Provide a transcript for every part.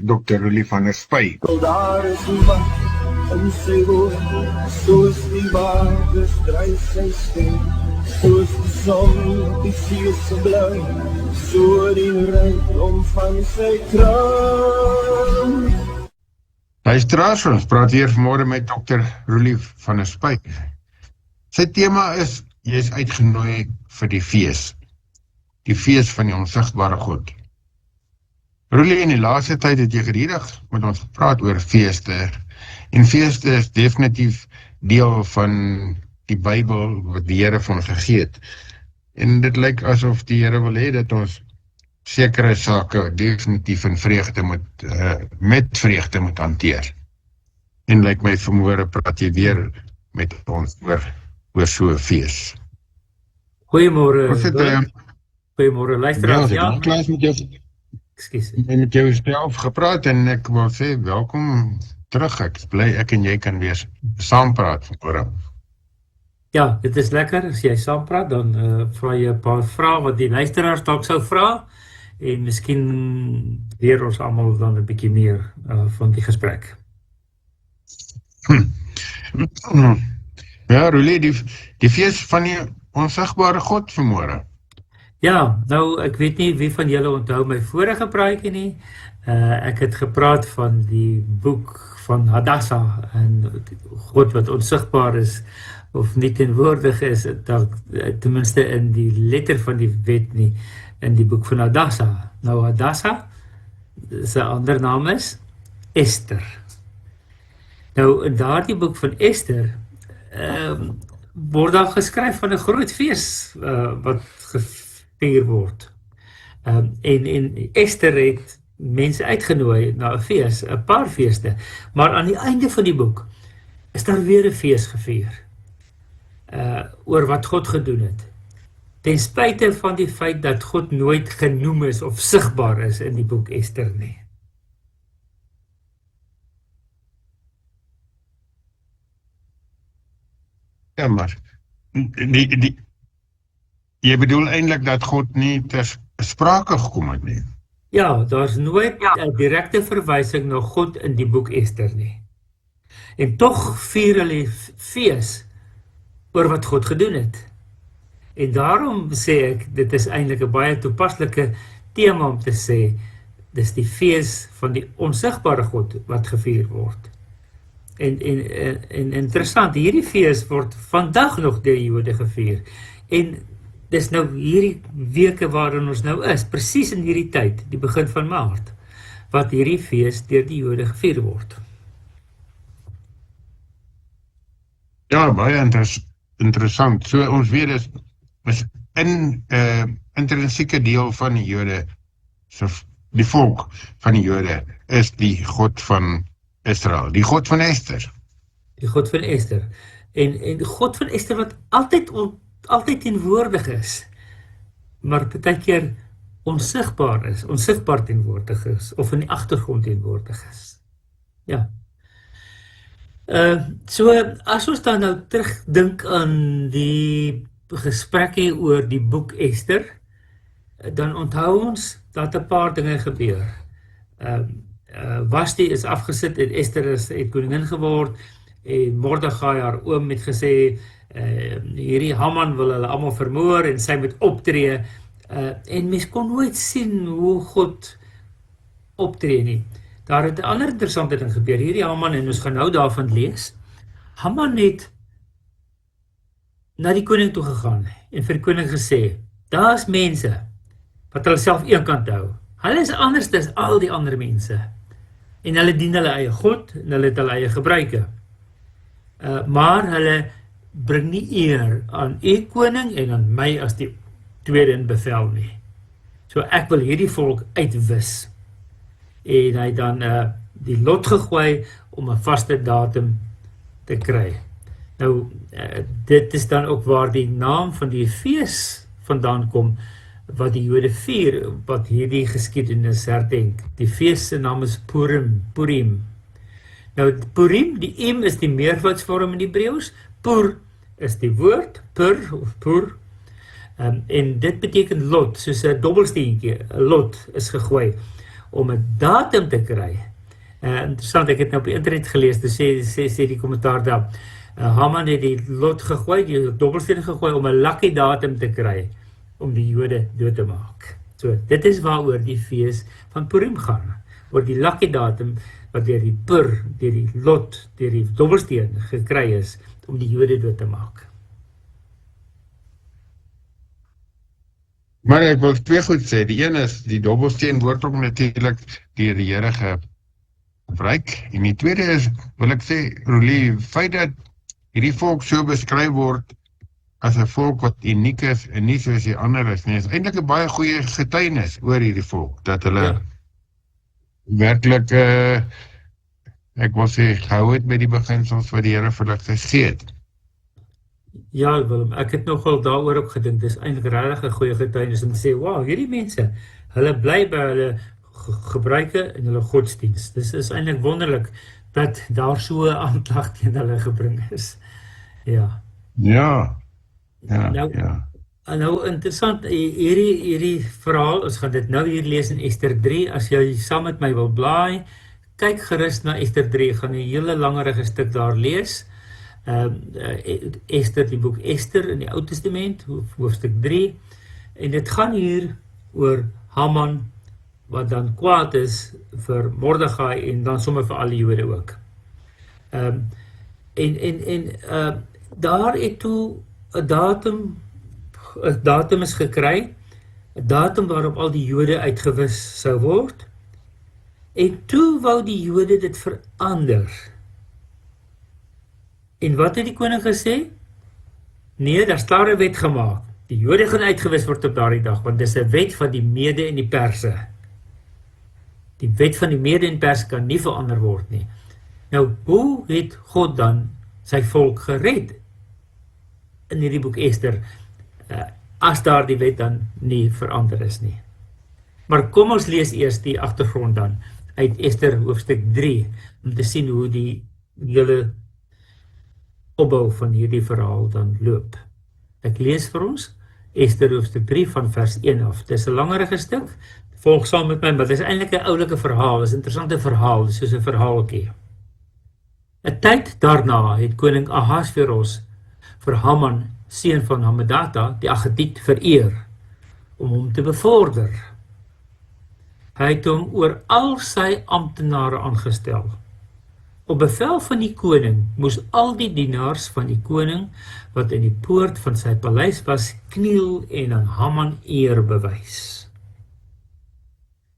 Dr. Rulie van der Spy. Daar is iemand in sy woord, soos die waters dryf sy stem, soos die son op die see se blou, so die rykdom van sy troon. Luisteraars, ons praat weer vanmôre met Dr. Rulie van der Spy. Sy tema is, jy is uitgenooi vir die fees. Die fees van die onsigbare God. Rulie, in die laaste tyd het jy gedurig met ons gepraat oor feeste. En feeste is definitief deel van die Bybel wat die Here vir ons gegee het. En dit lyk asof die Here wil hê dat ons sekere sake definitief in vreugde met vreugde moet hanteer. En lyk my vanmôre praat jy weer met ons oor so 'n fees. Goeiemôre. Ons het Goeiemôre luisteraars. Ja, klaar met jou self gepraat en ek wil sê welkom terug. Ek is bly ek en jy kan weer saam praat vanmôre. Ja, dit is lekker as jy saam praat, dan vra jy 'n paar vrae wat die luisteraars dalk sou vra en miskien leer ons almal dan 'n bietjie meer van die gesprek. Ja, Rulie, die fees van die onsigbare God vanmôre. Ja, nou ek weet nie wie van julle onthou my vorige praatjie nie. Ek het gepraat van die boek van Hadassah en God wat onsigbaar is of nie teenwoordig is, ten minste in die letter van die wet nie, in die boek van Hadassah. Nou Hadassah, sy ander naam is Esther. Nou in daardie boek van Esther word daar geskryf van 'n groot fees wat gevier word. En Esther het mense uitgenooi na 'n fees, 'n paar feeste, maar aan die einde van die boek is daar weer 'n fees gevier oor wat God gedoen het. Ten spyte van die feit dat God nooit genoem is of sigbaar is in die boek Esther nie. Ja, maar jy bedoel eintlik dat God nie ter sprake gekom het nie. Ja, daar's nooit 'n direkte verwysing na God in die boek Esther nie. En tog vier hulle fees oor wat God gedoen het. En daarom sê ek, dit is eintlik 'n baie toepaslike tema om te sê, dis die fees van die onsigbare God wat gevier word. En interessant, hierdie fees word vandag nog deur die Jode gevier. En dis nou hierdie weke waarin ons nou is, presies in hierdie tyd, die begin van Maart, wat hierdie fees deur die Jode gevier word. Ja, baie interessant. So ons weet is intrinsieke deel van die Jode, so die volk van die Jode, is die God van Israel, die God van Esther. Die God van Esther. En die God van Esther wat altyd teenwoordig is, maar baie keer onsigbaar teenwoordig is, of in die agtergrond teenwoordig is. Ja. So, as ons dan nou terugdink aan die gesprekke oor die boek Esther, dan onthou ons dat 'n paar dinge gebeur. Vashti is afgesit en Esther het koningin geword en Mordegai haar oom het gesê hierdie Haman wil hulle almal vermoor en sy moet optree en mens kon nooit sien hoe God optree nie. Daar het 'n ander interessante ding gebeur. Hierdie Haman, en ons gaan nou daarvan lees, Haman het na die koning toe gegaan en vir die koning gesê, daar is mense wat hulle self eenkant hou. Hulle is anders as al die ander mense. En hulle dien hulle eie God, en hulle het hulle eie gebruike. Maar hulle bring nie eer aan u koning en aan my as die tweede in bevel nie. So ek wil hierdie volk uitwis. En hy dan die lot gegooi om 'n vaste datum te kry. Nou, dit is dan ook waar die naam van die fees vandaan kom, wat die Jode vier, wat hierdie geskiedenis herdenk. Die fees se naam is Purim. Nou, Purim, die im is die meervoudsvorm in Hebreëus, pur is die woord, pur, en dit beteken lot, soos 'n dobbelsteentjie, 'n lot is gegooi. om 'n datum te kry. Interessant, ek het nou op die internet gelees, dus sê die kommentaar daar, Haman het die lot gegooi, die dobbelsteen gegooi om 'n lucky datum te kry, om die Jode dood te maak. So, dit is waaroor die fees van Purim gaan, oor die lucky datum, wat deur die pur, deur die lot, deur die dobbelsteen gekry is, om die Jode dood te maak. Maar ek wil twee goed sê, die een is, die dobbelsteen word ook natuurlik deur die Here gebruik, en die tweede is, wil ek sê, Roelie, feit dat hierdie volk so beskryf word, as 'n volk wat uniek is, en nie soos die ander is nie, is eintlik 'n baie goeie getuienis oor hierdie volk, dat hulle werklik, ek wil sê, gehou het met die beginsels wat die Here vir hulle gegee het. Ja, Willem, ek het nogal daaroor ook gedink, dis eintlik regtig 'n goeie getuienis om te sê, wow, hierdie mense, hulle bly by hulle gebruike en hulle godsdienst. Dis is eintlik wonderlik dat daar so 'n aanklag teen hulle gebring is. Ja. Ja. Nou interessant, hierdie verhaal, ons gaan dit nou hier lees in Ester 3, as jy saam met my wil blaai, kyk gerus na Ester 3, ek gaan 'n hele langerige stuk daar lees. Ester, die boek Ester in die Ou Testament, hoofstuk 3, en dit gaan hier oor Haman, wat dan kwaad is vir Mordegai en dan sommer vir al die Jode ook. Daar het toe 'n datum is gekry, 'n datum waarop al die Jode uitgewis sou word, en toe wou die Jode dit verander. En wat het die koning gesê? Nee, daar is klaar 'n wet gemaak. Die Jode gaan uitgewis word op daardie dag, want dis 'n wet van die Mede en die Perse. Die wet van die Mede en Perse kan nie verander word nie. Nou, hoe het God dan sy volk gered? In hierdie boek Ester, as daar die wet dan nie verander is nie. Maar kom ons lees eers die agtergrond dan, uit Ester hoofstuk 3, om te sien hoe die hele opbou van hierdie verhaal dan loop. Ek lees vir ons Ester hoofstuk 3 van vers 1 af. Dit is 'n langerige stuk, volg saam met my, maar dit is eintlik 'n oulike verhaal, dit is 'n interessante verhaal, dit is soos 'n verhaaltjie. 'n Tyd daarna het koning Ahasveros vir Haman, seun van Hammedata, die Agagit, vereer, om hom te bevorder. Hy het hom oor al sy amptenare aangestel. Op bevel van die koning moes al die dienaars van die koning wat in die poort van sy paleis was, kniel en aan Haman eer bewys.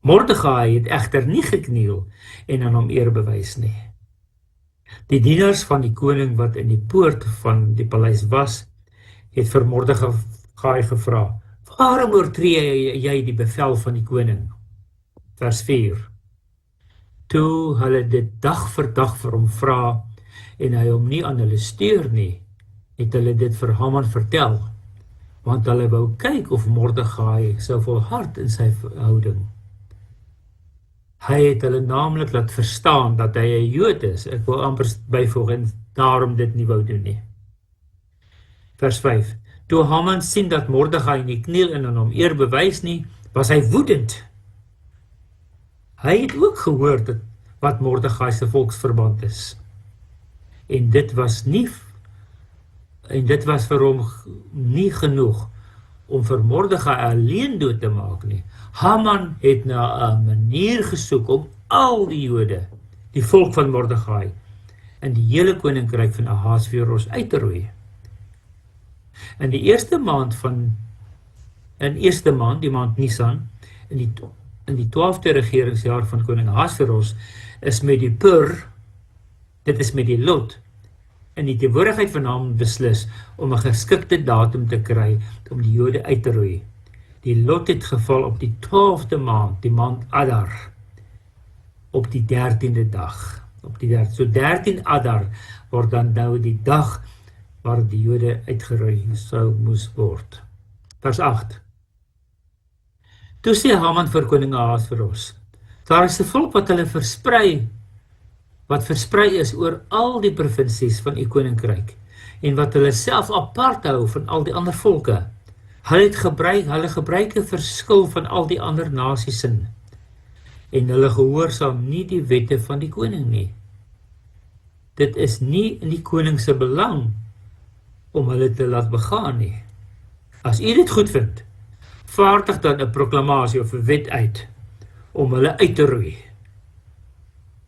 Mordegai het egter nie gekniel en aan hom eer bewys nie. Die dienaars van die koning wat in die poort van die paleis was, het vir Mordegai gevra, waarom oortree jy die bevel van die koning? Vers 4. Toe hulle dit dag vir dag vir hom vra, en hy hom nie aan hulle stuur nie, het hulle dit vir Haman vertel, want hulle wou kyk of Mordegai sou volhard in sy houding. Hy het hulle naamlik laat verstaan dat hy 'n Jood is, ek wil amper byvoeg, en daarom dit nie wou doen nie. Vers 5. Toe Haman sien dat Mordegai nie kniel en aan hom eer bewys nie, was hy woedend. Hy het ook gehoor wat Mordegai se volksverband is. En dit was vir hom nie genoeg om vir Mordegai alleen dood te maak nie. Haman het na 'n manier gesoek om al die Jode, die volk van Mordegai, in die hele koninkryk van Ahasveros uit te roei. In die eerste maand, die maand Nisan, in die 12de regeringsjaar van koning Ahasveros, is met die pur, dit is met die lot, in die teenwoordigheid van Haman beslis om 'n geskikte datum te kry om die Jode uit te roei. Die lot het geval op die 12de maand, die maand Adar, op die 13de dag. So 13 Adar word dan nou die dag waar die Jode uitgeroei sou moes word. Vers 8. Toe sê Haman vir koning Ahasveros, daar is 'n volk wat versprei is oor al die provinsies van u koninkryk, en wat hulle self apart hou van al die ander volke. Hulle gebruike verskil van al die ander nasies in. en hulle gehoorsaam nie die wette van die koning nie. Dit is nie in die koning se belang om hulle te laat begaan nie. As u dit goed vind, vaardig dan 'n proklamasie of 'n wet uit om hulle uit te roei.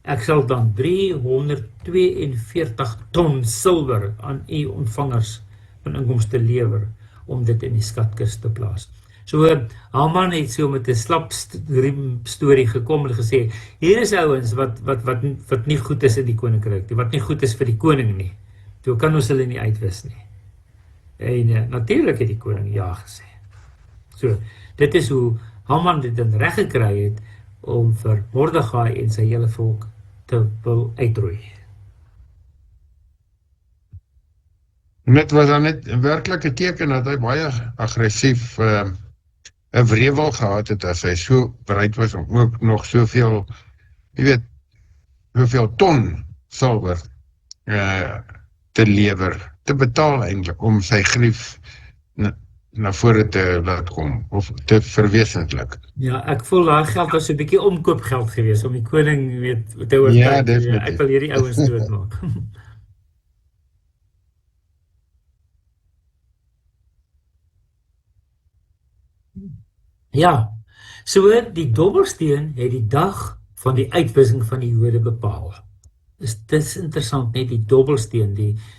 Ek sal dan 342 ton silwer aan u ontvangers van inkomste lewer om dit in die skatkis te plaas. So Haman het so met 'n slap storie gekom en gesê, hier is ouens wat nie goed is in die koninkryk, wat nie goed is vir die koning nie. Toe kan ons hulle nie uitwis nie. En natuurlik het die koning ja gesê. So, dit is hoe Haman dit dan reg gekry het om vir Mordegai en sy hele volk te wil uitroei. Dit was dan net 'n werklike teken dat hy baie aggressief 'n wrevel gehad het as hy so bereid was om ook nog soveel, jy weet, soveel ton silwer te lewer, te betaal eintlik om sy grief na vore te laat kom of te verwesenlik. Ja, ek voel daai geld was 'n bietjie omkoopgeld geweest om die koning weet te oortuig. Ja, definitief. Ek wil hierdie ouens doodmaak. Ja, so die dobbelsteen het die dag van die uitwissing van die Jode bepaal. Dit is interessant, net die dobbelsteen,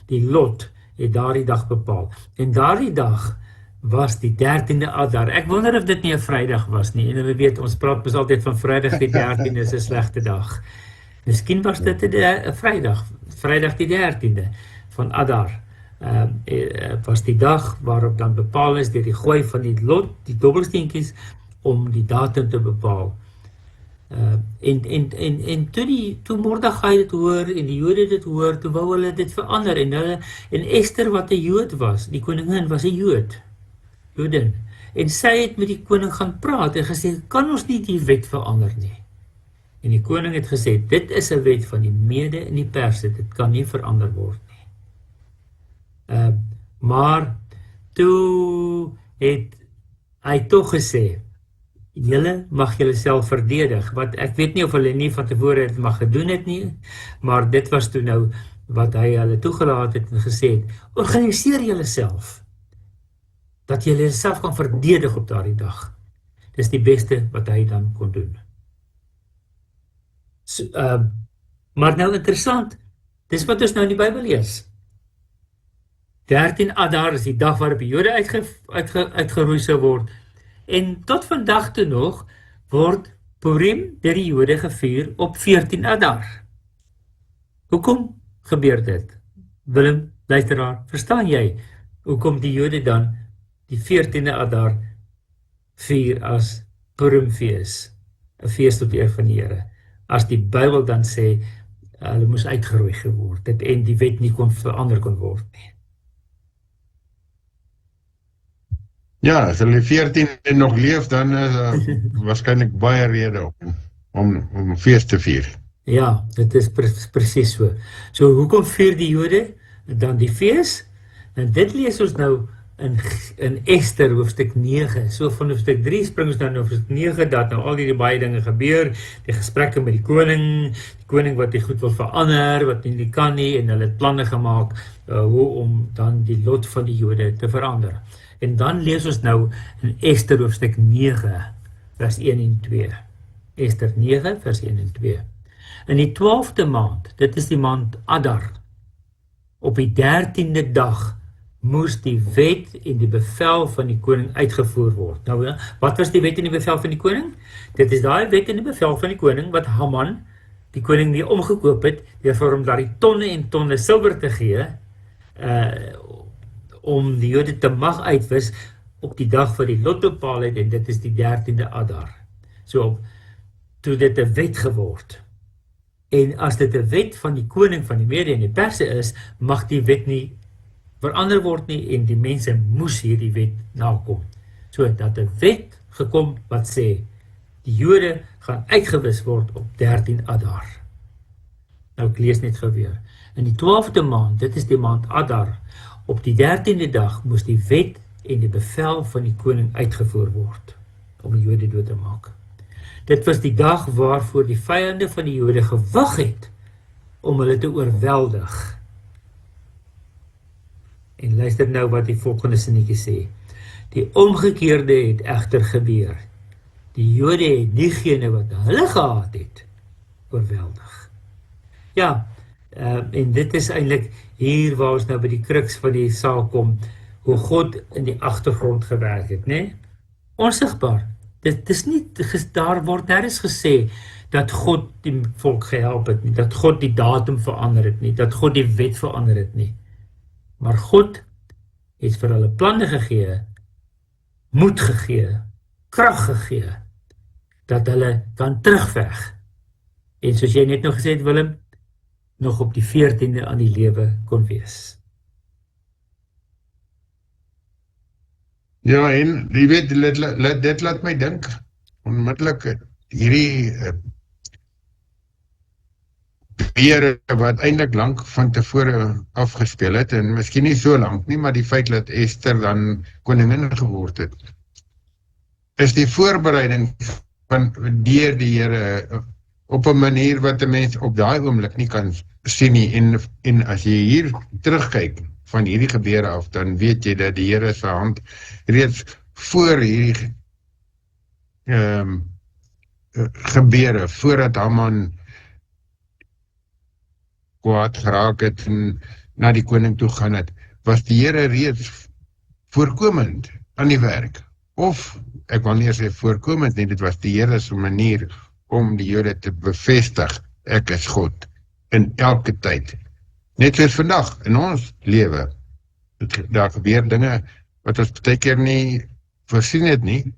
die lot het daardie dag bepaal. En daardie dag was die 13de Adar. Ek wonder of dit nie 'n Vrydag was nie. En we weet, ons praat mos altyd van Vrydag die 13de is 'n slegte dag. Miskien was dit 'n Vrydag, Vrydag die 13de van Adar. Was die dag waarop dan bepaal is deur die gooi van die lot, die dobbelsteentjies, om die datum te bepaal. En toe Mordegai dit hoor en die Jode dit hoor, toe wou hulle dit verander en Ester wat 'n Jood was, die koningin was 'n Jodin, en sy het met die koning gaan praat en gesê, kan ons nie die wet verander nie? En die koning het gesê, dit is 'n wet van die Mede en die Perse, dit kan nie verander word nie. Maar toe het hy tog gesê, julle mag julle self verdedig, wat ek weet nie of hulle nie van tevore het mag gedoen het nie, maar dit was toe nou wat hy hulle toegelaat het en gesê het, organiseer julle self, dat julle self kan verdedig op daardie dag. Dis die beste wat hy dan kon doen. So, maar nou interessant, dis wat ons nou in die Bybel lees. 13 Adar is die dag waarop die Jode uitgeroei sou word. En tot vandag toe nog word Purim deur die Jode gevier op 14 Adar. Hoekom gebeur dit? Willem, luisteraar, verstaan jy hoekom die Jode dan die 14de Adar vier as Purimfees, 'n fees tot eer van die Here, as die Bybel dan sê hulle moes uitgeroei geword het en die wet nie kon verander kon word nie. Ja, as hulle 14 nog leef, dan is waarskynlik baie rede om feest te vier. Ja, dit is presies so. So hoekom vier die Jode dan die fees? En dit lees ons nou in Ester hoofstuk 9. So van hoofstuk 3 spring ons dan na hoofstuk 9 dat nou al die baie dinge gebeur, die gesprekke met die koning wat die goed wil verander, wat nie kan nie, en hulle het planne gemaak hoe om dan die lot van die Jode te verander. En dan lees ons nou in Ester hoofstuk 9, vers 1 en 2. Ester 9, vers 1 en 2. In die 12de maand, dit is die maand Adar, op die 13de dag, moes die wet en die bevel van die koning uitgevoer word. Nou, wat was die wet en die bevel van die koning? Dit is daai wet en die bevel van die koning, wat Haman, die koning nie omgekoop het, deur vir hom daar die tonne en tonne silwer te gee, om die Jode te mag uitwis op die dag van die lot bepaal het, en dit is die 13de Adar. So, toe dit 'n wet geword. En as dit 'n wet van die koning van die Mede en die Perse is, mag die wet nie verander word nie, en die mense moes hierdie wet nakom. So, dat 'n wet gekom wat sê, die Jode gaan uitgewis word op 13 Adar. Nou, ek lees net gou weer. In die 12de maand, dit is die maand Adar, op die 13de dag moes die wet en die bevel van die koning uitgevoer word, om die Jode dood te maak. Dit was die dag waarvoor die vyande van die Jode gewag het om hulle te oorweldig. En luister nou wat die volgende sinnetjie sê. Die omgekeerde het egter gebeur. Die Jode het diegene wat hulle gehaat het, oorweldig. Ja, en dit is eintlik hier waar ons nou by die kruks van die saak kom, hoe God in die agtergrond gewerk het, né? Onsigbaar. Dit is nie, daar word nêrens gesê dat God die volk gehelp het nie, dat God die datum verander het nie, dat God die wet verander het nie. Maar God het vir hulle planne gegee, moed gegee, krag gegee, dat hulle kan terugveg. En soos jy net nog gesê het, Willem, nog op die 14de aan die lewe kon wees. Ja, en jy weet, dit laat my dink, onmiddellik hierdie beere wat eintlik lank van tevore afgespeel het, en miskien nie so lank nie, maar die feit dat Esther dan koningin geword het, is die voorbereiding van deur die Here op 'n manier wat 'n mens op daai oomblik nie kan sien nie, en as jy hier terugkyk van hierdie gebeure af, dan weet jy dat die Here se hand reeds voor hierdie gebeure, voordat Haman kwaad geraak het en na die koning toe gaan het, was die Here reeds voorkomend aan die werk. Of, ek wil nie sê voorkomend nie, dit was die Here se manier om die Jode te bevestig, ek is God, in elke tyd. Net soos vandag, in ons lewe, daar gebeur dinge wat ons baie keer nie voorsien het nie,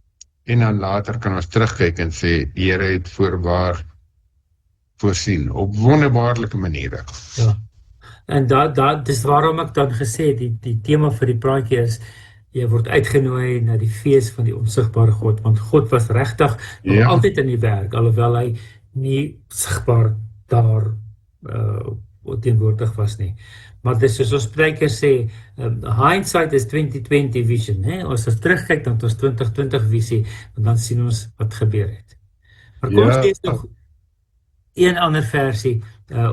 en dan later kan ons terugkyk en sê, die Here het voorwaar voorsien, op wonderbaarlike maniere. Ja, en dis waarom ek dan gesê, die tema vir die praatjie is, jy word uitgenooi na die fees van die onsigbare God, want God was regtig nog altyd in die werk, alhoewel hy nie sigbaar daar teenwoordig was nie. Maar dis soos ons baie keer sê, hindsight is 2020 vision, hè? As ons terugkyk, dan het ons 2020 visie, en dan sien ons wat gebeur het. Maar kom ons lees nog een ander versie,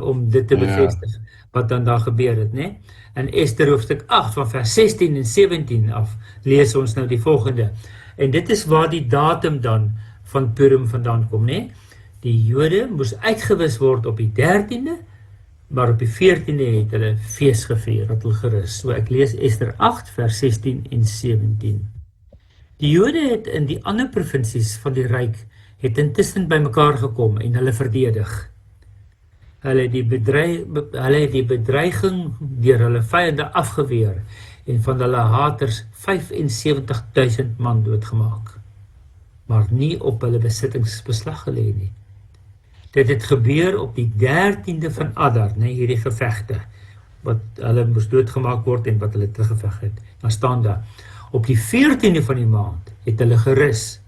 om dit te bevestig, wat dan daar gebeur het, né? In Ester hoofstuk 8 van vers 16 en 17 af, lees ons nou die volgende. En dit is waar die datum dan van Purim vandaan kom, né? Die Jode moes uitgewis word op die 13de, maar op die 14de het hulle fees gevier, het hulle gerus. So ek lees Ester 8 vers 16 en 17. Die Jode het in die ander provinsies van die ryk het intussen by mekaar gekom en hulle verdedig. Hulle het die bedreiging deur hulle vyande afgeweer en van hulle haters 75.000 man doodgemaak, maar nie op hulle besittings beslag gelê nie. Dit het gebeur op die 13de van Adar, hierdie gevegte, wat hulle moes doodgemaak word en wat hulle teruggeveg het. Dan staan daar, op die 14de van die maand het hulle gerus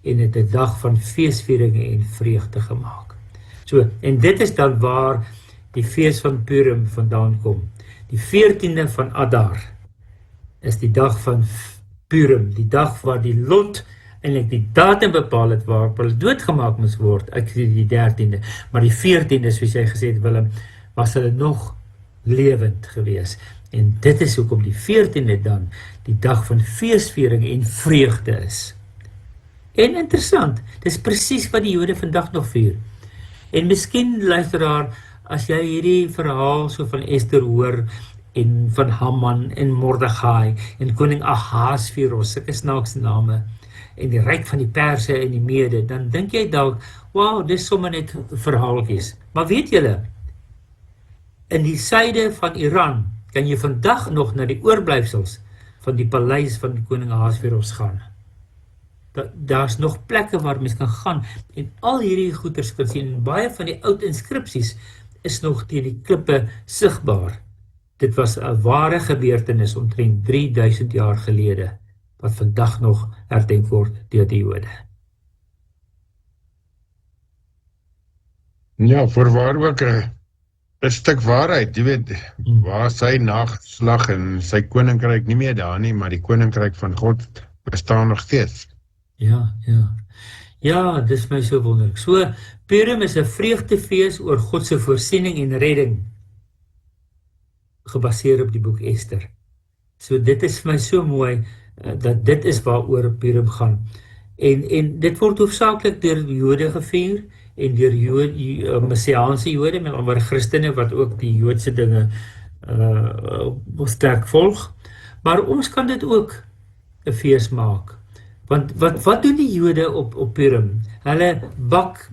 en het 'n dag van feesvieringe en vreugde gemaak. So, en dit is dan waar die fees van Purim vandaan kom. Die 14de van Adar is die dag van Purim, die dag waar die lot eintlik die datum bepaal het waarop hulle doodgemaak moes word, ek sê die 13de, maar die 14de, soos jy gesê het, Willem, was hulle nog lewend gewees. En dit is hoekom die 14de dan die dag van feesviering en vreugde is. En interessant, dit is presies wat die Jode vandag nog vier. En miskien, luisteraar, as jy hierdie verhaal so van Ester hoor, en van Haman en Mordegai, en koning Ahasveros, sulke snaakse name, en die ryk van die Perse en die Mede, dan dink jy dalk, wow, dis sommer net verhaaltjies. Maar weet julle, in die suide van Iran, kan jy vandag nog na die oorblyfsels van die paleis van koning Ahasveros gaan. Daar's nog plekke waar mens kan gaan, en al hierdie goeders kan sien, en baie van die oud inskripsies is nog teen die klippe sigbaar. Dit was 'n ware gebeurtenis omtrent 3000 jaar gelede, wat vandag nog herdenk word deur die Jode. Ja, voorwaar ook 'n stuk waarheid, jy weet, waar sy nageslag en sy koninkryk nie meer daar nie, maar die koninkryk van God bestaan nog steeds. Ja, Ja, dis my so wonderlik. So, Purim is 'n vreugdefees oor God se voorsiening en redding, gebaseer op die boek Ester. So dit is vir my so mooi, dat dit is waaroor Purim gaan. En dit word hoofsaaklik deur Jode gevier, en deur Messiaanse Jode, met ander Christene, wat ook die Joodse dinge sterk volg. Maar ons kan dit ook 'n fees maak. Want wat doen die Jode op Purim? Hulle bak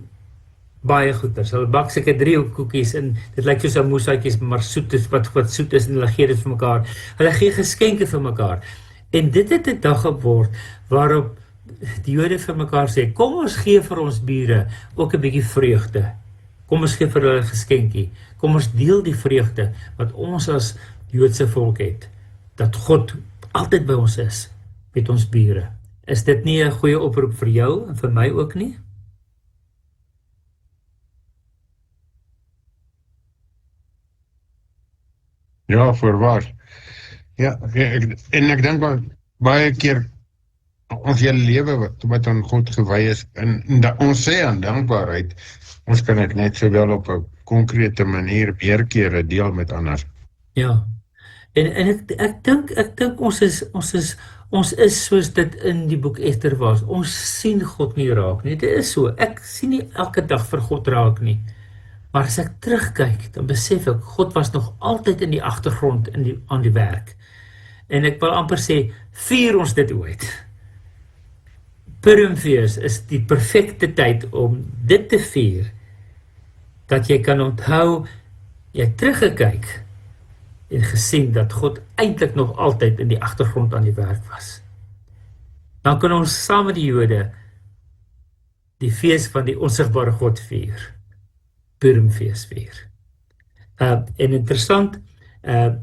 baie goeders. Hulle bak seker 3 koekies en dit lyk soos 'n moesaatjies, maar soet is, wat soet is, en hulle gee dit vir mekaar. Hulle gee geskenke vir mekaar. En dit het 'n dag geword waarop die Jode vir mekaar sê, kom ons gee vir ons bure ook 'n bietjie vreugde. Kom ons gee vir hulle 'n geskenkie. Kom ons deel die vreugde wat ons as Joodse volk het, dat God altyd by ons is met ons bure. Is dit nie 'n goeie oproep vir jou en vir my ook nie? Ja, voorwaar. Ja, en ek dink baie keer ons hele lewe wat aan God gewy is, en ons sê aan dankbaarheid, ons kan dit net sowel op 'n konkrete manier meer kere deel met ander. Ja. En ek dink ons is soos dit in die boek Ester was. Ons sien God nie raak nie. Dit is so. Ek sien nie elke dag vir God raak nie. Maar as ek terugkyk, dan besef ek, God was nog altyd in die agtergrond aan die werk. En ek wil amper sê, vier ons dit ooit. Purimfees is die perfekte tyd om dit te vier, dat jy kan onthou, jy teruggekyk en gesien dat God eintlik nog altyd in die agtergrond aan die werk was. Dan kan ons saam met die Jode die fees van die onsigbare God vier, Purimfees vier. En interessant,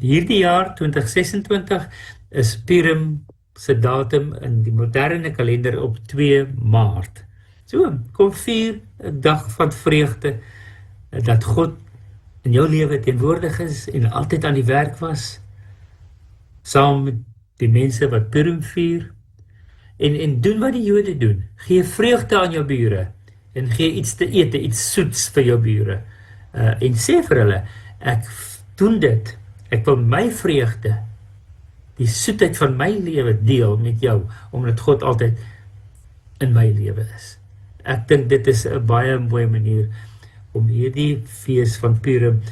hierdie jaar 2026 is Purim se datum in die moderne kalender op 2 Maart. So, kom vier 'n dag van vreugde, dat God in jou lewe teenwoordig is en altyd aan die werk was, saam met die mense wat Purim vier, en doen wat die Jode doen. Gee vreugde aan jou bure, en gee iets te eet, iets soets vir jou bure, en sê vir hulle, ek doen dit, ek wil my vreugde, die soetheid van my lewe deel met jou, omdat God altyd in my lewe is. Ek dink dit is 'n baie mooi manier om hierdie fees van Purim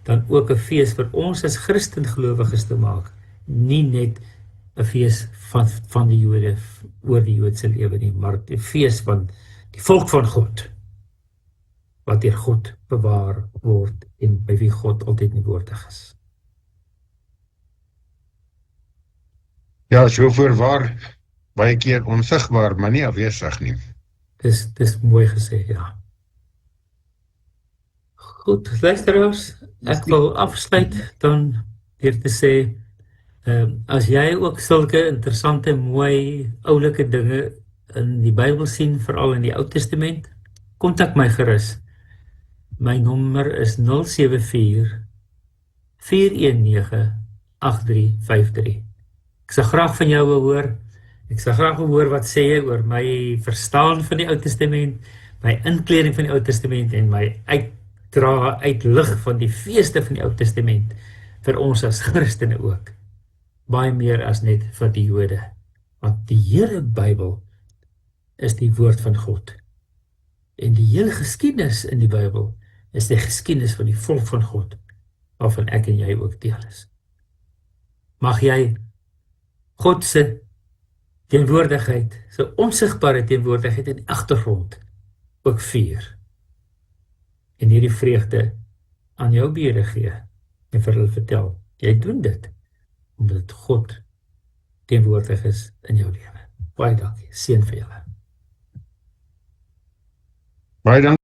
dan ook 'n fees vir ons as Christengelowiges te maak, nie net 'n fees van die Jode oor die Joodse lewe nie, maar 'n fees van die volk van God, wat deur God bewaar word en by wie God altyd teenwoordig is. Ja, so voorwaar, baie keer onsigbaar, maar nie afwesig nie. Dis mooi gesê, ja. Goed, luisteraars, ek wil afsluit dan deur te sê, as jy ook sulke interessante, mooi, oulike dinge in die Bybel sien, veral in die Ou Testament, kontak my gerus. My nommer is 074 419 8353. Ek sal graag van jou hoor. Ek sal graag hoor wat sê jy oor my verstaan van die Ou Testament, my inkleding van die Ou Testament en my uitlig van die feeste van die Ou Testament vir ons as Christene ook. Baie meer as net vir die Jode. Want die hele Bybel is die woord van God. En die hele geskiedenis in die Bybel is die geskiedenis van die volk van God, waarvan ek en jy ook deel is. Mag jy God se teenwoordigheid, sy onsigbare teenwoordigheid in die agtergrond ook vier. En hierdie vreugde aan jou bure gee en vir hulle vertel, jy doen dit omdat God teenwoordig is in jou lewe. Baie dankie, seën vir julle. Baie dankie.